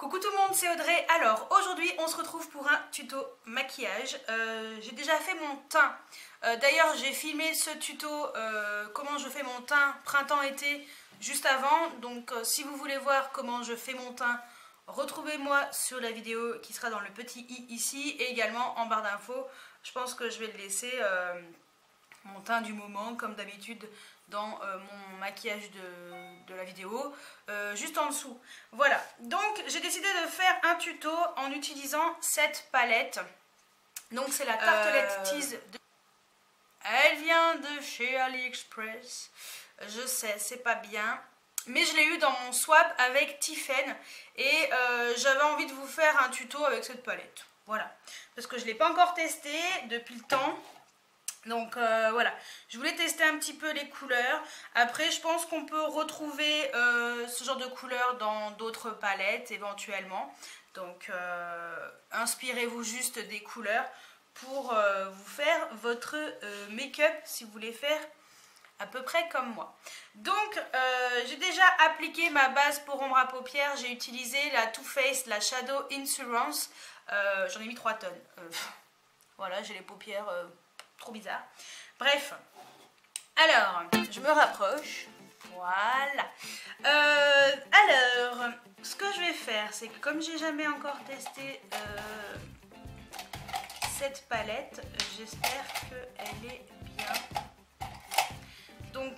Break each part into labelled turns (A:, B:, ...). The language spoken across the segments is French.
A: Coucou tout le monde, c'est Audrey. Alors aujourd'hui on se retrouve pour un tuto maquillage. J'ai déjà fait mon teint. D'ailleurs j'ai filmé ce tuto comment je fais mon teint printemps-été juste avant. Donc si vous voulez voir comment je fais mon teint, retrouvez-moi sur la vidéo qui sera dans le petit i ici et également en barre d'infos. Je pense que je vais le laisser mon teint du moment comme d'habitude dans mon maquillage de la vidéo juste en dessous. Voilà, donc j'ai décidé de faire un tuto en utilisant cette palette. Donc c'est la Tartelette Tease elle vient de chez AliExpress. Je sais, c'est pas bien, mais je l'ai eu dans mon swap avec Tiffen et j'avais envie de vous faire un tuto avec cette palette. Voilà, parce que je ne l'ai pas encore testé depuis le temps. Donc voilà, je voulais tester un petit peu les couleurs. Après, je pense qu'on peut retrouver ce genre de couleurs dans d'autres palettes éventuellement. Donc inspirez-vous juste des couleurs pour vous faire votre make-up si vous voulez faire à peu près comme moi. Donc j'ai déjà appliqué ma base pour ombre à paupières. J'ai utilisé la Too Faced, la Shadow Insurance. J'en ai mis 3 tonnes. Voilà, j'ai les paupières... trop bizarre. Bref. Alors, je me rapproche. Voilà. Alors, ce que je vais faire, c'est que comme j'ai jamais encore testé cette palette, j'espère qu'elle est bien. Donc,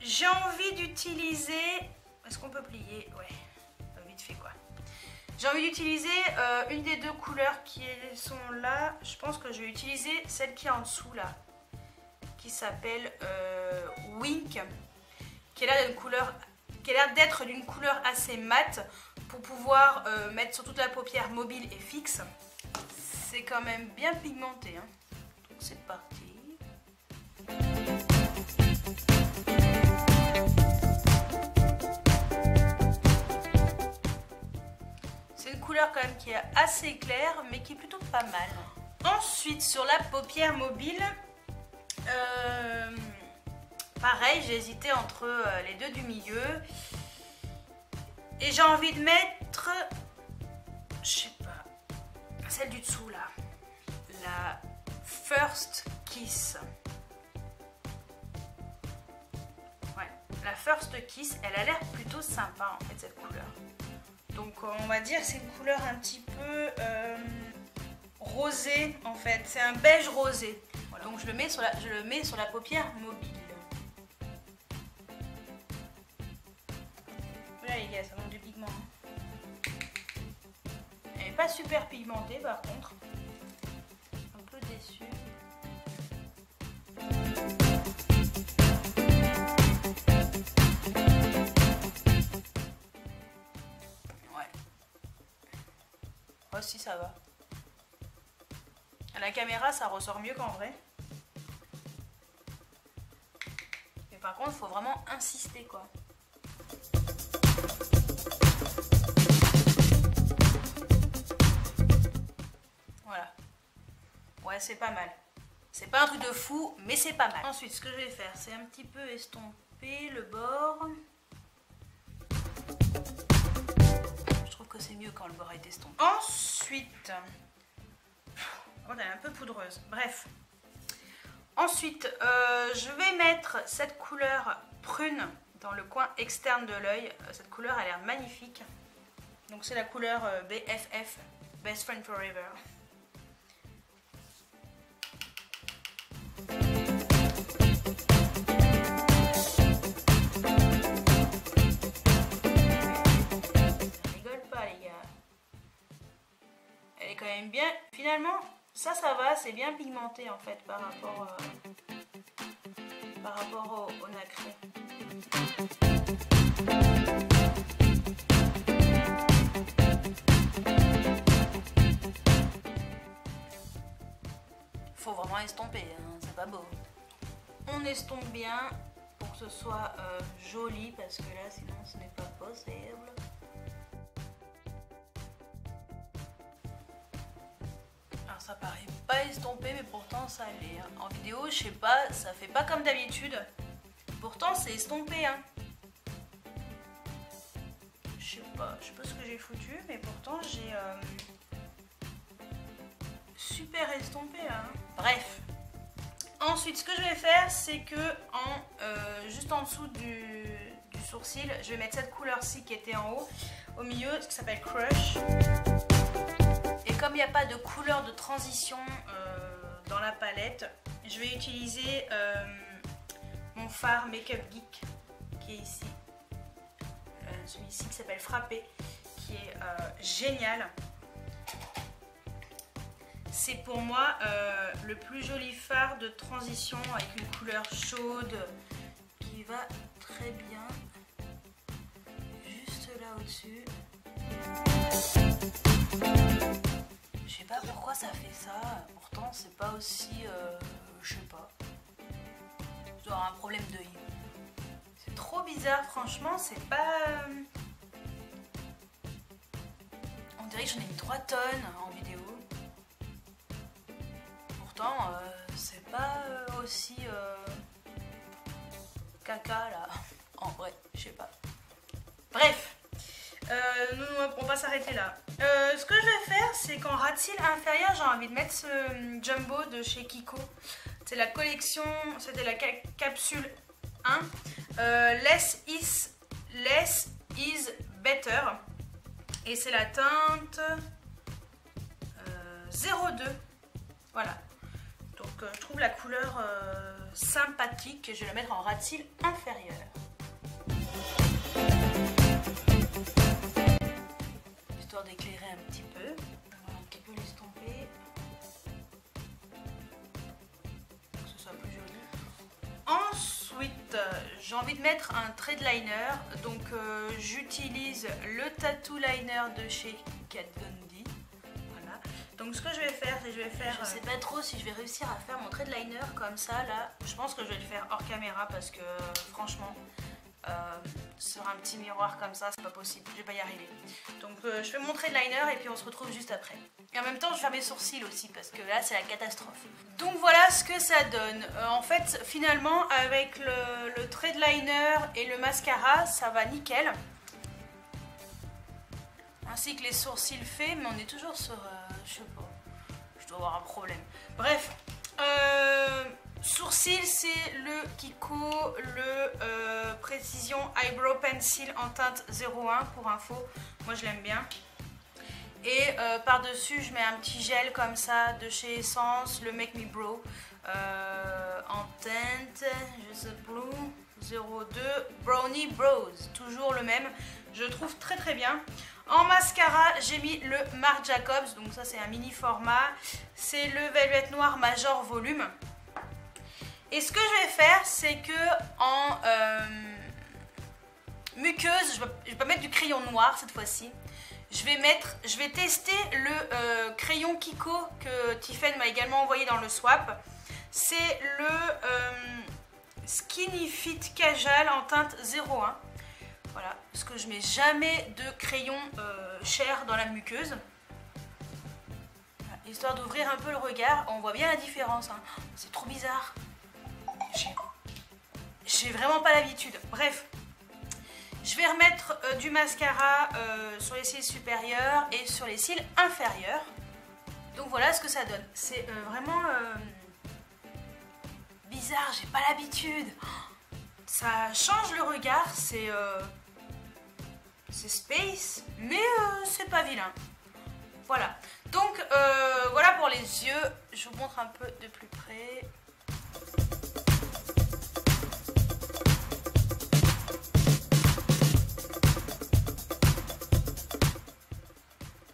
A: j'ai envie d'utiliser... Est-ce qu'on peut plier? Ouais, vite fait quoi. J'ai envie d'utiliser une des deux couleurs qui sont là. Je pense que je vais utiliser celle qui est en dessous là, qui s'appelle Wink, qui a l'air d'être d'une couleur assez mate pour pouvoir mettre sur toute la paupière mobile et fixe. C'est quand même bien pigmenté, hein. Donc c'est parti. Couleur quand même qui est assez claire mais qui est plutôt pas mal. Ensuite sur la paupière mobile, pareil, j'ai hésité entre les deux du milieu et j'ai envie de mettre, je sais pas, celle du dessous là, la First Kiss. Ouais, la First Kiss, elle a l'air plutôt sympa en fait cette couleur. Donc on va dire que c'est une couleur un petit peu rosée en fait, c'est un beige rosé. Voilà. Donc je le mets sur la paupière mobile. Voilà les gars, ça manque de pigment. Elle n'est pas super pigmentée par contre. Un peu déçue. Si ça va. À la caméra ça ressort mieux qu'en vrai. Mais par contre il faut vraiment insister quoi. Voilà. Ouais, c'est pas mal. C'est pas un truc de fou mais c'est pas mal. Ensuite ce que je vais faire c'est un petit peu estomper le bord. Que c'est mieux quand le bord est estompé. Ensuite, oh, elle est un peu poudreuse. Bref. Ensuite, je vais mettre cette couleur prune dans le coin externe de l'œil. Cette couleur a l'air magnifique. Donc c'est la couleur BFF, Best Friend Forever. Quand même bien, finalement ça va, c'est bien pigmenté en fait par rapport au nacré. Faut vraiment estomper, hein, c'est pas beau. On estompe bien pour que ce soit joli parce que là sinon ce n'est pas possible. Ça paraît pas estompé mais pourtant ça l'est. En vidéo je sais pas, ça fait pas comme d'habitude. Pourtant c'est estompé hein. Je je sais pas ce que j'ai foutu, mais pourtant j'ai super estompé là. Hein. Bref. Ensuite, ce que je vais faire, c'est que juste en dessous du sourcil, je vais mettre cette couleur-ci qui était en haut, au milieu, ce qui s'appelle Crush. Et comme il n'y a pas de couleur de transition dans la palette, je vais utiliser mon fard Makeup Geek qui est ici. Celui-ci qui s'appelle Frappé, qui est génial. C'est pour moi le plus joli fard de transition avec une couleur chaude qui va très bien juste là au-dessus. Je sais pas pourquoi ça fait ça, pourtant c'est pas aussi, je sais pas, je dois avoir un problème d'œil. C'est trop bizarre, franchement, c'est pas... On dirait que j'en ai mis 3 tonnes en vidéo. Pourtant, c'est pas aussi caca là, en vrai, je sais pas. Bref, on va s'arrêter là. Ce que je vais faire, c'est qu'en ras de cils inférieur, j'ai envie de mettre ce Jumbo de chez Kiko. C'est la collection, c'était la capsule 1. Less is better. Et c'est la teinte 02. Voilà. Donc je trouve la couleur sympathique. Je vais la mettre en ras de cils inférieur. Histoire d'éclairer un petit peu. On va un petit peu l'estomper. Pour que ce soit plus joli. Ensuite, j'ai envie de mettre un trade liner. Donc j'utilise le Tattoo Liner de chez Kat Von D. Voilà. Donc ce que je vais faire, c'est que je vais faire... Je sais pas trop si je vais réussir à faire mon trade liner comme ça là. Je pense que je vais le faire hors caméra parce que franchement... sur un petit miroir comme ça, c'est pas possible, je vais pas y arriver. Donc je fais mon trade liner et puis on se retrouve juste après. Et en même temps, je vais faire mes sourcils aussi parce que là, c'est la catastrophe. Donc voilà ce que ça donne. En fait, finalement, avec le trade liner et le mascara, ça va nickel. Ainsi que les sourcils faits, mais on est toujours sur... je sais pas, je dois avoir un problème. Bref, sourcils, c'est le Kiko, le Précision Eyebrow Pencil en teinte 01 pour info. Moi je l'aime bien. Et par-dessus, je mets un petit gel comme ça de chez Essence, le Make Me Brow en teinte, je sais plus, 02 Brownie Brows. Toujours le même. Je le trouve très très bien. En mascara, j'ai mis le Marc Jacobs. Donc ça, c'est un mini format. C'est le Velvet Noir Major Volume. Et ce que je vais faire, c'est que en muqueuse, je vais pas mettre du crayon noir cette fois-ci. Je vais tester le crayon Kiko que Tiffen m'a également envoyé dans le swap. C'est le Skinny Fit Casual en teinte 01. Voilà, parce que je mets jamais de crayon cher dans la muqueuse. Voilà, histoire d'ouvrir un peu le regard, on voit bien la différence. Hein. C'est trop bizarre. J'ai vraiment pas l'habitude. Bref, je vais remettre du mascara sur les cils supérieurs et sur les cils inférieurs. Donc voilà ce que ça donne. C'est vraiment bizarre, j'ai pas l'habitude. Ça change le regard, c'est space, mais c'est pas vilain. Voilà. Donc voilà pour les yeux. Je vous montre un peu de plus près.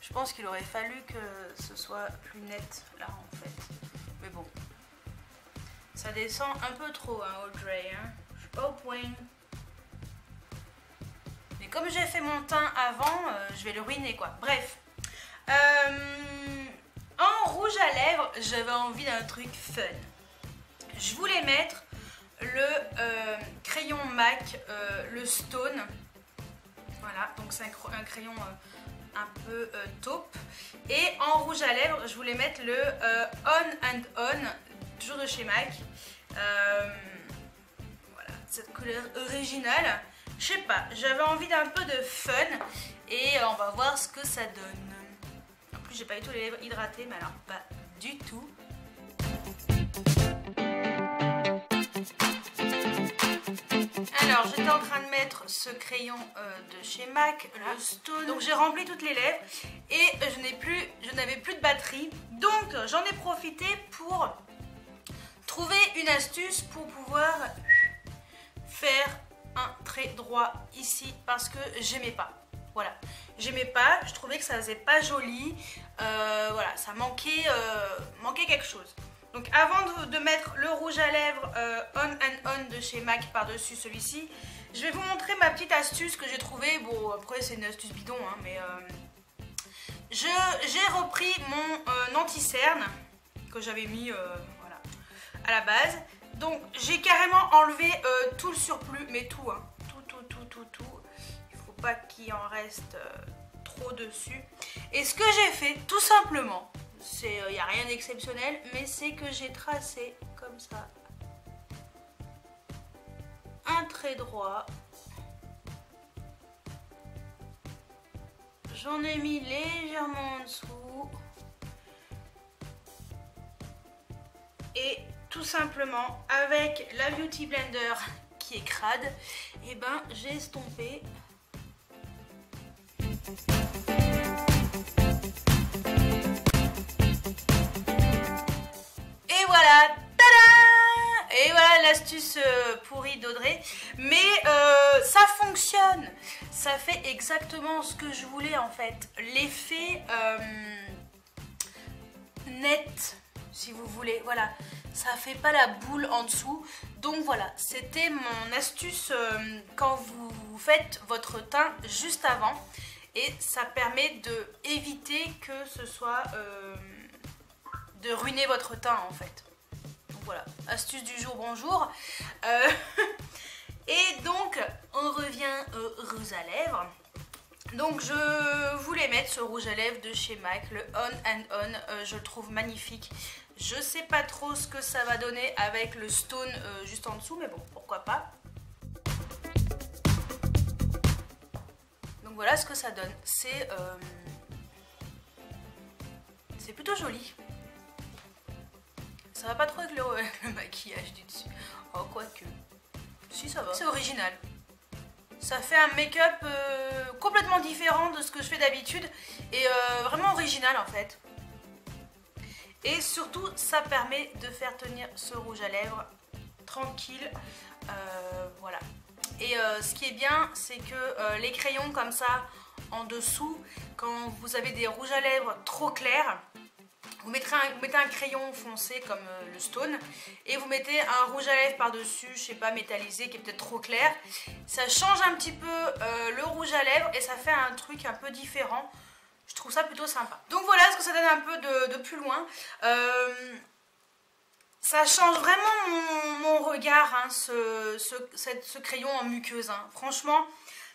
A: Je pense qu'il aurait fallu que ce soit plus net là en fait. Mais bon. Ça descend un peu trop, hein, Audrey. Hein. Je suis pas au point. Mais comme j'ai fait mon teint avant, je vais le ruiner quoi. Bref. En rouge à lèvres, j'avais envie d'un truc fun. Je voulais mettre le crayon MAC, le Stone. Voilà, donc c'est un crayon un peu taupe. Et en rouge à lèvres, je voulais mettre le On and On, toujours de chez MAC. Voilà, cette couleur originale. Je sais pas, j'avais envie d'un peu de fun et on va voir ce que ça donne. En plus j'ai pas du tout les lèvres hydratées, mais alors pas du tout. Alors j'étais en train de mettre ce crayon de chez MAC, le Stone. Donc j'ai rempli toutes les lèvres et je n'avais plus de batterie. Donc j'en ai profité pour trouver une astuce pour pouvoir faire un trait droit ici parce que j'aimais pas. Voilà, j'aimais pas, je trouvais que ça faisait pas joli. Voilà, ça manquait quelque chose. Donc avant de mettre le rouge à lèvres On and On de chez MAC par-dessus celui-ci, je vais vous montrer ma petite astuce que j'ai trouvée. Bon, après c'est une astuce bidon, hein, mais j'ai repris mon anti-cerne que j'avais mis voilà, à la base. Donc j'ai carrément enlevé tout le surplus, mais tout, hein, tout. Il faut pas qu'il en reste trop dessus. Et ce que j'ai fait, tout simplement, il n'y a rien d'exceptionnel, mais c'est que j'ai tracé comme ça un trait droit. J'en ai mis légèrement en dessous. Et tout simplement, avec la Beauty Blender qui est crade, et ben j'ai estompé. Et voilà, tada! Et voilà l'astuce pourrie d'Audrey. Mais ça fonctionne. Ça fait exactement ce que je voulais en fait. L'effet net, si vous voulez. Voilà, ça fait pas la boule en dessous. Donc voilà, c'était mon astuce quand vous faites votre teint juste avant. Et ça permet de éviter que ce soit... de ruiner votre teint en fait. Donc voilà, astuce du jour, bonjour. Et donc on revient au rouge à lèvres. Donc je voulais mettre ce rouge à lèvres de chez MAC, le On and On, je le trouve magnifique. Je sais pas trop ce que ça va donner avec le Stone juste en dessous, mais bon, pourquoi pas. Donc voilà ce que ça donne, c'est plutôt joli. Ça va pas trop avec le maquillage du dessus. Oh, quoique. Si, ça va. C'est original. Ça fait un make-up complètement différent de ce que je fais d'habitude. Et vraiment original en fait. Et surtout, ça permet de faire tenir ce rouge à lèvres tranquille. Voilà. Et ce qui est bien, c'est que les crayons comme ça, en dessous, quand vous avez des rouges à lèvres trop clairs, vous mettez un crayon foncé comme le Stone et vous mettez un rouge à lèvres par-dessus, je sais pas, métallisé, qui est peut-être trop clair. Ça change un petit peu le rouge à lèvres et ça fait un truc un peu différent. Je trouve ça plutôt sympa. Donc voilà ce que ça donne un peu de plus loin. Ça change vraiment mon regard, hein, ce crayon en muqueuse. Hein. Franchement,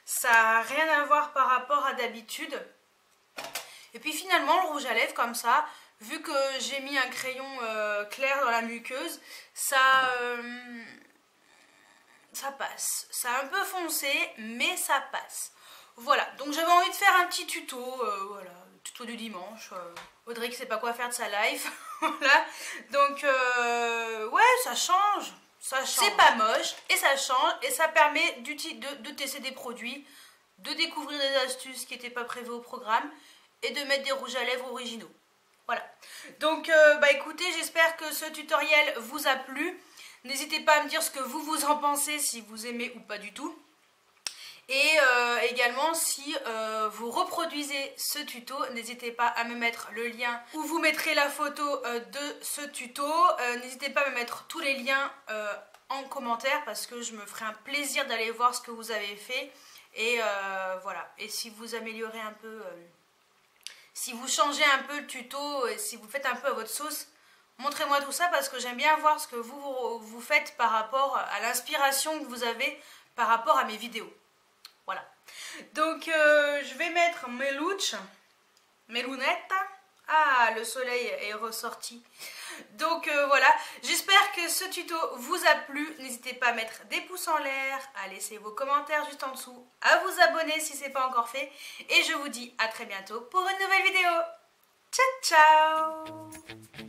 A: ça n'a rien à voir par rapport à d'habitude. Et puis finalement, le rouge à lèvres comme ça, vu que j'ai mis un crayon clair dans la muqueuse, ça passe. C'est un peu foncé, mais ça passe. Voilà, donc j'avais envie de faire un petit tuto, voilà, tuto du dimanche. Audrey qui sait pas quoi faire de sa life, voilà. Donc, ouais, ça change. C'est pas moche, et ça change, et ça permet de tester des produits, de découvrir des astuces qui n'étaient pas prévues au programme, et de mettre des rouges à lèvres originaux. Voilà. Donc, bah écoutez, j'espère que ce tutoriel vous a plu. N'hésitez pas à me dire ce que vous en pensez, si vous aimez ou pas du tout. Et également, si vous reproduisez ce tuto, n'hésitez pas à me mettre le lien où vous mettrez la photo de ce tuto. N'hésitez pas à me mettre tous les liens en commentaire parce que je me ferai un plaisir d'aller voir ce que vous avez fait. Et voilà. Et si vous améliorez un peu... si vous changez un peu le tuto, et si vous faites un peu à votre sauce, montrez-moi tout ça parce que j'aime bien voir ce que vous faites par rapport à l'inspiration que vous avez par rapport à mes vidéos. Voilà. Donc, je vais mettre mes louches, mes lunettes. Ah, le soleil est ressorti. Donc voilà, j'espère que ce tuto vous a plu. N'hésitez pas à mettre des pouces en l'air, à laisser vos commentaires juste en dessous, à vous abonner si ce n'est pas encore fait. Et je vous dis à très bientôt pour une nouvelle vidéo. Ciao ciao.